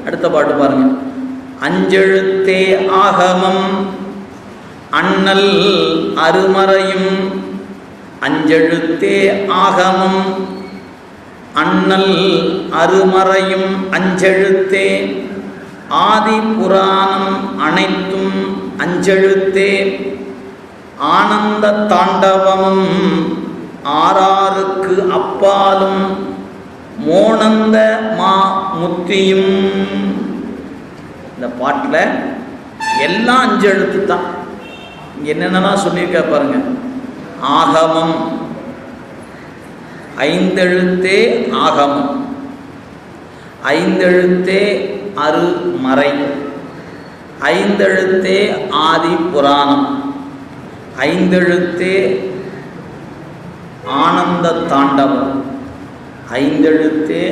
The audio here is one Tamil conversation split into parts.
அடுத்த பாட்டு பாருங்க. அஞ்செழுத்தே ஆகமம் அண்ணல் அருமறையும். அஞ்செழுத்தே ஆகமம் அண்ணல் அருமறையும் அஞ்செழுத்தே ஆதி புராணம் அனைத்தும் அஞ்செழுத்தே ஆனந்த தாண்டவமும் ஆறாருக்கு அப்பாலும் மோனந்த மா முத்தியும். இந்த பாட்டில் எல்லாம் அஞ்சு எழுத்து தான். இங்கே என்னென்னலாம் சொல்லியிருக்கா பாருங்க. ஆகமம் ஐந்தெழுத்தே ஆகமம், ஐந்தெழுத்தே அருமறை, ஐந்தெழுத்தே ஆதி புராணம், ஐந்தெழுத்தே ஆனந்த தாண்டவம், ஐந்தெழுத்தே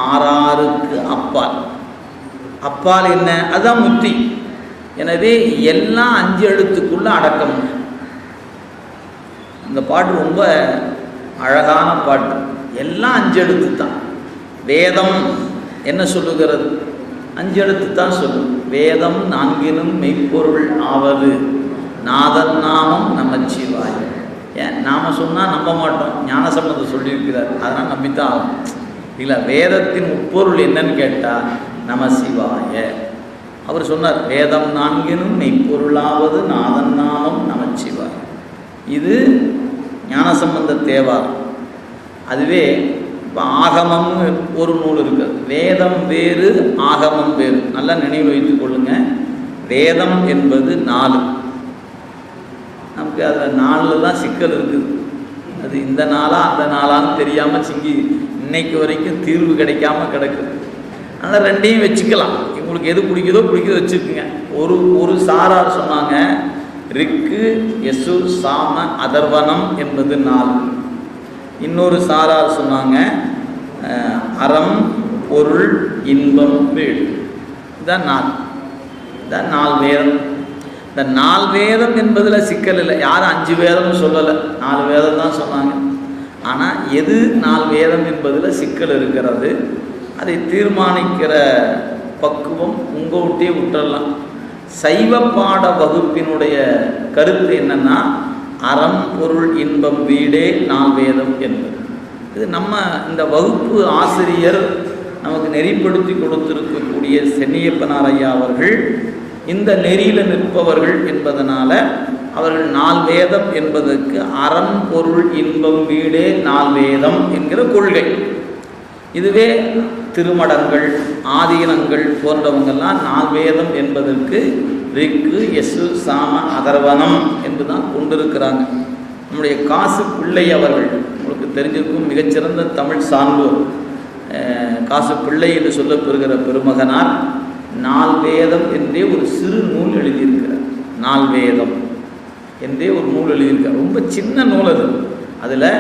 ஆறாருக்கு அப்பால். அப்பால் என்ன? அதுதான் முத்தி. எனவே எல்லாம் அஞ்சு எழுத்துக்குள்ள அடக்கம். இந்த பாட்டு ரொம்ப அழகான பாட்டு. எல்லாம் அஞ்சு எழுத்து தான். வேதம் என்ன சொல்லுகிறது? அஞ்சு எழுத்து தான் சொல்லும். வேதம் நான்கினும் மெய்ப்பொருள் ஆவது நாதன் நாமம் நமச்சிவாய. ஏன் நாம சொன்னால் நம்ப மாட்டோம். ஞானசம்பந்தர் சொல்லியிருக்கிறார், அதனால் நம்பித்தான் ஆகும். இல்லை, வேதத்தின் உட்பொருள் என்னன்னு கேட்டால் நமசிவாய. அவர் சொன்னார், வேதம் நான்கினும் மெய்ப்பொருளாவது நாதன் நாமம் நமச்சிவாய. இது ஞானசம்பந்த தேவாரம். அதுவே இப்போ ஆகமம்னு ஒரு நூல் இருக்குது. வேதம் வேறு, ஆகமம் வேறு. நல்லா நினைவு வைத்துக் கொள்ளுங்க. வேதம் என்பது 4. நமக்கு அதில் 4 தான் சிக்கல் இருக்குது. அது இந்த நாளா அந்த நாளான்னு தெரியாமல் சிங்கி இன்னைக்கு வரைக்கும் தீர்வு கிடைக்காம கிடக்குது. அதனால் ரெண்டையும் வச்சுக்கலாம். உங்களுக்கு எது பிடிக்குதோ வச்சுக்குங்க. ஒரு சாரார் சொன்னாங்க, ரிக்கு யசு சாம அதர்வனம் என்பது 4. இன்னொரு சாரார் சொன்னாங்க, அறம் பொருள் இன்பம் வீடு. இதான் 4. இதான் 4 வேதம். இந்த 4 வேதம் என்பதில் சிக்கல் இல்லை. யாரும் 5 வேதம்னு சொல்லலை, 4 வேதம் தான் சொன்னாங்க. ஆனால் எது 4 வேதம் என்பதில் சிக்கல் இருக்கிறது. அதை தீர்மானிக்கிற பக்குவம் உங்கள்கிட்டே விட்டுடலாம். சைவ பாட வகுப்பினுடைய கருத்து என்னன்னா, அறம் பொருள் இன்பம் வீடே 4 வேதம் என்பது. இது நம்ம இந்த வகுப்பு ஆசிரியர் நமக்கு நெறிப்படுத்தி கொடுத்திருக்கக்கூடிய சென்னியப்பனார் ஐயா அவர்கள் இந்த நெறியில் நிற்பவர்கள் என்பதனால அவர்கள் 4 வேதம் என்பதற்கு அறம் பொருள் இன்பம் வீடே 4 வேதம் என்கிற கொள்கை. இதுவே திருமடங்கள் ஆதீனங்கள் போன்றவங்கெல்லாம் 4 வேதம் என்பதற்கு ரிக்கு யசு சாம அதர்வனம் என்றுதான் கொண்டிருக்கிறாங்க. நம்முடைய காசு பிள்ளை அவர்கள், உங்களுக்கு தெரிஞ்சிருக்கும், மிகச்சிறந்த தமிழ் சான்றோர். காசு பிள்ளை என்று சொல்லப்பெறுகிற பெருமகனார் 4 வேதம் என்றே ஒரு சிறு நூல் எழுதியிருக்கிறார். 4 வேதம் என்றே ஒரு நூல் எழுதியிருக்கிறார். ரொம்ப சின்ன நூல் அது. அதில்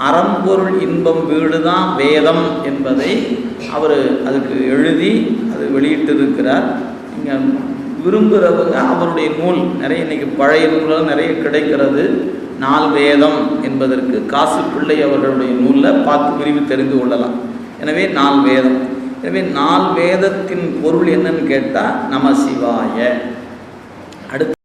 அறம்பொருள் இன்பம் வீடு தான் வேதம் என்பதை அவர் அதுக்கு எழுதி அது வெளியிட்டிருக்கிறார். இங்கே விரும்புகிறவங்க அவருடைய நூல் நிறைய, இன்றைக்கி பழைய நூல்கள் நிறைய கிடைக்கிறது. 4 வேதம் என்பதற்கு காசு பிள்ளை அவர்களுடைய நூலில் பார்த்து விரிவு தெரிந்து கொள்ளலாம். எனவே 4 வேதம். எனவே 4 வேதத்தின் பொருள் என்னன்னு கேட்டால் நமசிவாய. அடுத்து